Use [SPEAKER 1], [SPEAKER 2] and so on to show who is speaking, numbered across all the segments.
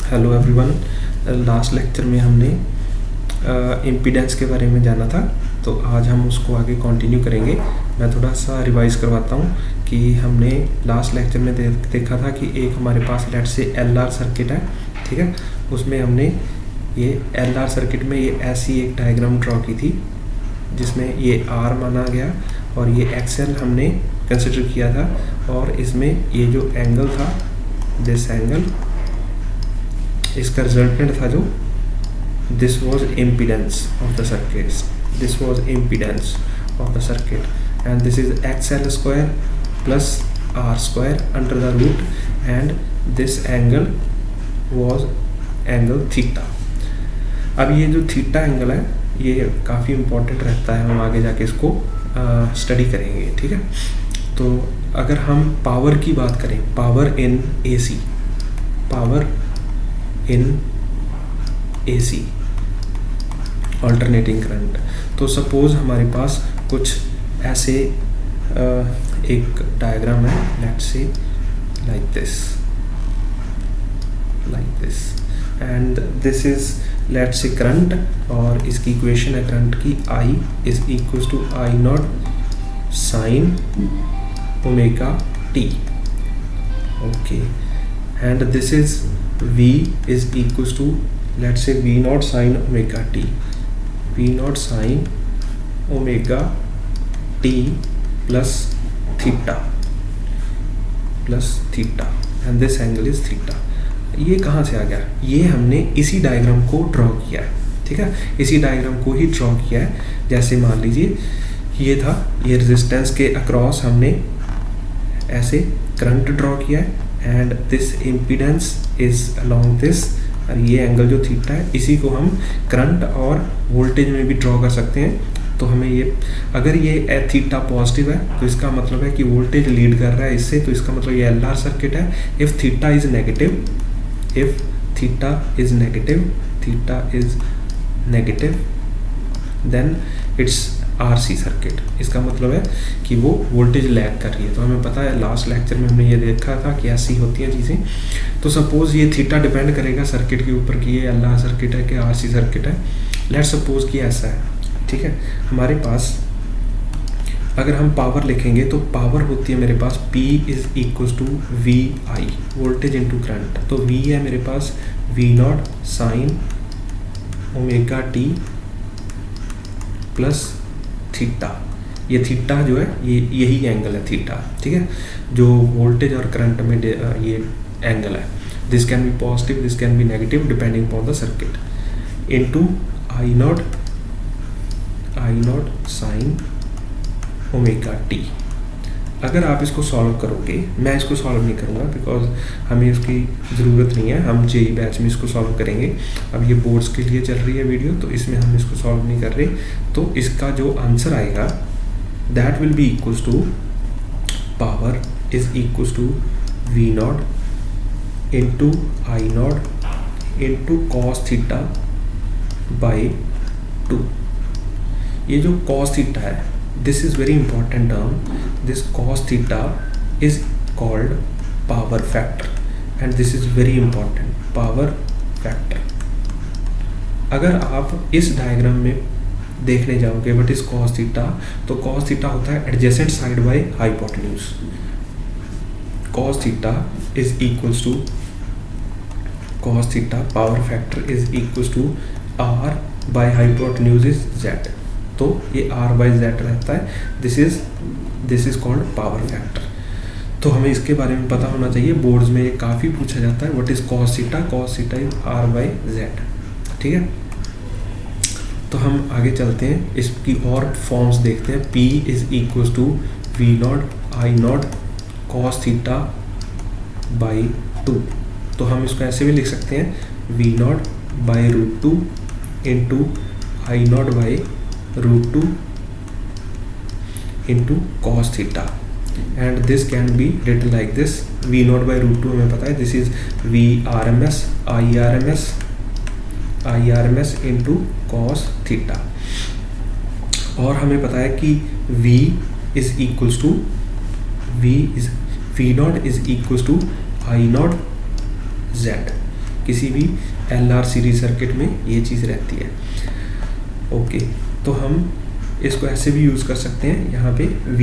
[SPEAKER 1] Hello everyone. Last lecture में हमने impedance के बारे में जाना था, तो आज हम उसको आगे कंटिन्यू करेंगे। मैं थोड़ा सा रिवाइज करवाता हूँ कि हमने लास्ट लेक्चर में देखा था कि एक हमारे पास लेट से एलआर सर्किट है, ठीक है। उसमें हमने ये एलआर सर्किट में ये ऐसी एक डायग्राम ड्रॉ की थी जिसमें ये आर माना गया और ये एक्सएल हमने कंसिडर किया था, और इसमें ये जो एंगल था, दिस एंगल, इसका रिजल्टेंट था जो this was impedance of the circuit, this was impedance of the circuit and this is XL square plus R square under the root and this angle was angle theta. अब ये जो theta angle है ये काफ़ी important रहता है, हम आगे जाके इसको स्टडी करेंगे, ठीक है। तो अगर हम पावर की बात करें, power in AC, power in AC alternating current, तो सपोज हमारे पास कुछ ऐसे एक डायग्राम है, let's say like this and this is let's say current, और इसकी इक्वेशन है करंट की I is equal to I not sine omega t, okay, and this is V is equals to let's say V naught sin omega t, V naught sin omega t plus theta and this angle is theta। ये कहाँ से आ गया? ये हमने इसी diagram को draw किया है, ठीक है, इसी डायग्राम को ही ड्रॉ किया है। जैसे मान लीजिए ये था, ये रेजिस्टेंस के अक्रॉस हमने ऐसे करंट ड्रॉ किया है and this impedance is along this, और ये एंगल जो थीटा है इसी को हम करंट और वोल्टेज में भी ड्रॉ कर सकते हैं। तो हमें ये, अगर ये थीटा पॉजिटिव है तो इसका मतलब है कि वोल्टेज लीड कर रहा है इससे, तो इसका मतलब ये एलआर सर्किट है। If theta is negative, if theta is negative then it's RC circuit, इसका मतलब है कि वो वोल्टेज लैग कर रही है। तो हमें पता है लास्ट लेक्चर में हमने ये देखा था कि ऐसी होती हैं चीज़ें। तो सपोज ये थीटा डिपेंड करेगा सर्किट के ऊपर कि ये एलआर सर्किट है कि आरसी सर्किट है। लेट्स सपोज कि ऐसा है, ठीक है। हमारे पास अगर हम पावर लिखेंगे तो पावर होती है मेरे पास P is equal to V I, voltage into current. तो V है मेरे पास V not sine omega t plus theta. ये थीटा जो है ये यही एंगल है थीटा, ठीक है, जो वोल्टेज और करंट में ये एंगल है। This can B positive, this can B negative depending upon the circuit, into I not sine omega T. अगर आप इसको सॉल्व करोगे, मैं इसको सॉल्व नहीं करूँगा बिकॉज हमें उसकी ज़रूरत नहीं है, हम जेई बैच में इसको सॉल्व करेंगे। अब ये बोर्ड्स के लिए चल रही है वीडियो, तो इसमें हम इसको सॉल्व नहीं कर रहे। तो इसका जो आंसर आएगा that will be equals to power is equals to V not into I not into cos theta by 2। ये जो कॉस थीटा है, this is very important term, this cos theta is called power factor and this is very important, power factor। अगर आप इस diagram में देखने जाओगे what is cos theta, तो cos थीटा होता है adjacent side by hypotenuse. cos theta is equals to cos theta power factor is equals to r by hypotenuse is z, तो ये r बाई जेड रहता है। This is called power factor. तो हमें इसके बारे में पता होना चाहिए, बोर्ड्स में ये काफ़ी पूछा जाता है, what is cos theta is r by Z, ठीक है। तो हम आगे चलते हैं, इसकी और फॉर्म्स देखते हैं। P is equal to V not I not cos theta by 2, तो हम इसको ऐसे भी लिख सकते हैं V not by root 2 into I not by root 2 into cos theta, and this can be written like this. V not by root 2 हमें पता है this is V R M S I R M S into cos theta, और हमें पता है कि V is equals to V not is equals to I not Z, किसी भी LR सीरीज सर्किट में ये चीज़ रहती है। ओके, तो हम इसको ऐसे भी यूज़ कर सकते हैं, यहाँ पे V,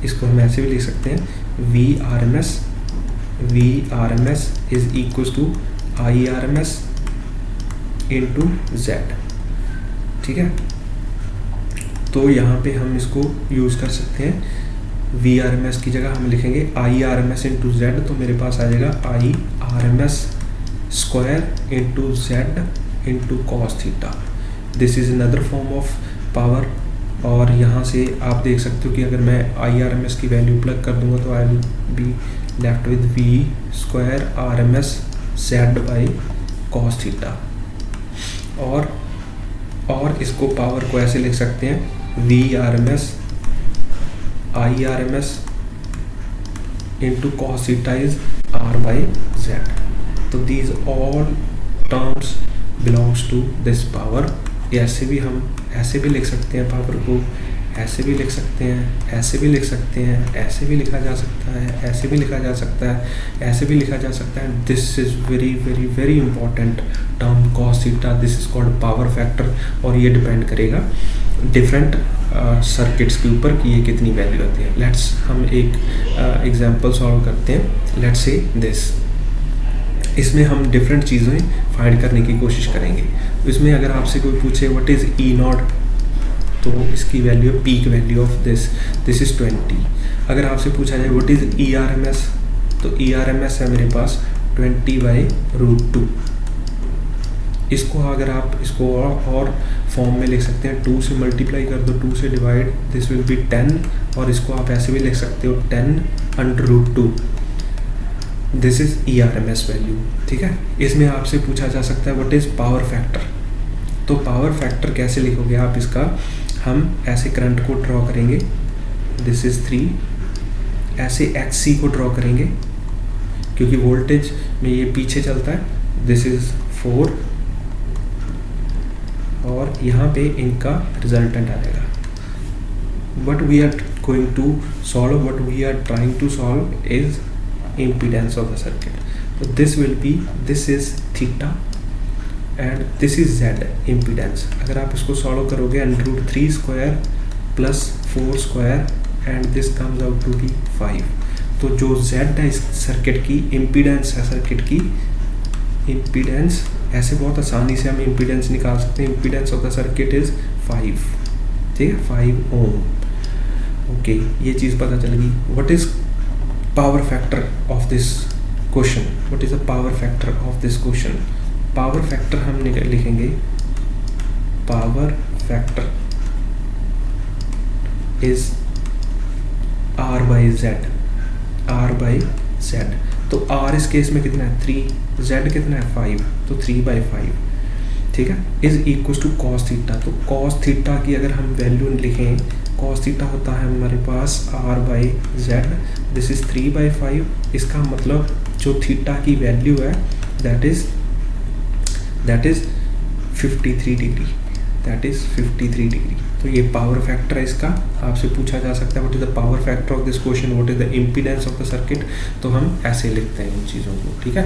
[SPEAKER 1] इसको हम ऐसे भी लिख सकते हैं, VRMS is equal to IRMS into Z। ठीक है, तो यहाँ पे हम इसको यूज़ कर सकते हैं, VRMS की जगह हम लिखेंगे IRMS इंटू Z, तो मेरे पास आ जाएगा IRMS square into Z into cos theta. This is another form of power. और यहाँ से आप देख सकते हो कि अगर मैं IRMS की वैल्यू प्लग कर दूंगा तो I will be left with V square RMS Z by cos theta. और इसको पावर को ऐसे लिख सकते हैं, VRMS IRMS into cos theta is R by Z. तो these all terms belongs to this power। ऐसे भी हम ऐसे भी लिख सकते हैं पावर को, ऐसे भी लिख सकते हैं, ऐसे भी लिख सकते हैं, ऐसे भी लिखा जा सकता है, ऐसे भी लिखा जा सकता है, ऐसे भी लिखा जा सकता है। This is very very very important term cos theta, this is called power factor. और ये डिपेंड करेगा डिफरेंट सर्किट्स के ऊपर कि ये कितनी वैल्यू आती है। लेट्स हम एक एग्जांपल सॉल्व करते हैं। लेट्स से दिस, इसमें हम डिफरेंट चीज़ें फाइंड करने की कोशिश करेंगे। तो इसमें अगर आपसे कोई पूछे व्हाट इज़ E0, तो इसकी वैल्यू है peak value of this is 20। अगर आपसे पूछा जाए व्हाट इज़ ERMS, तो ERMS है मेरे पास 20/√2। इसको अगर आप इसको और फॉर्म में लिख सकते हैं, 2 से मल्टीप्लाई कर दो, 2 से डिवाइड, दिस विल बी 10। और इसको आप ऐसे भी लिख सकते हो 10/√2। This is ERMS value. ठीक है, इसमें आपसे पूछा जा सकता है व्हाट इज़ पावर फैक्टर। तो पावर फैक्टर कैसे लिखोगे आप इसका, हम ऐसे करंट को ड्रॉ करेंगे, दिस इज़ 3, ऐसे XC को ड्रॉ करेंगे क्योंकि वोल्टेज में ये पीछे चलता है, दिस इज़ 4, और यहाँ पे इनका रिजल्टेंट आ जाएगा। What we are going to solve, what we are trying to solve is impedance of the circuit. So this will be, this is theta and this is Z impedance. अगर आप इसको solve करोगे √3 square plus 4 square and this comes out to be 5। तो जो Z है इस circuit की, impedance है सर्किट की, इम्पीडेंस ऐसे बहुत आसानी से हम इम्पीडेंस निकाल सकते हैं। Impedance of the circuit is 5, ठीक है, 5 ओम। ओके, ये चीज़ पता चल गई। What is power factor of this question, what is the power factor of this question. Power factor हम लिखेंगे, power factor is R by Z। तो R इस केस में कितना है 3, Z कितना है 5, तो 3/5, ठीक है, is equal to cos theta. तो कॉस थीटा की अगर हम वैल्यू लिखें, कॉस थीटा होता है हमारे पास R by Z, this is 3/5। इसका मतलब जो थीटा की वैल्यू है that is 53 degree, that is 53 degree. तो ये पावर फैक्टर है इसका। आपसे पूछा जा सकता है what is the power factor of this question, what is the impedance of the circuit. तो हम ऐसे लिखते हैं इन चीज़ों को, ठीक है।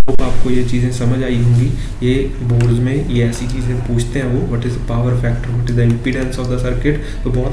[SPEAKER 1] होप आपको ये चीज़ें समझ आई होंगी। ये बोर्ड्स में ये ऐसी चीज़ें पूछते हैं वो, what is the power factor, what is the impedance of the circuit. तो बहुत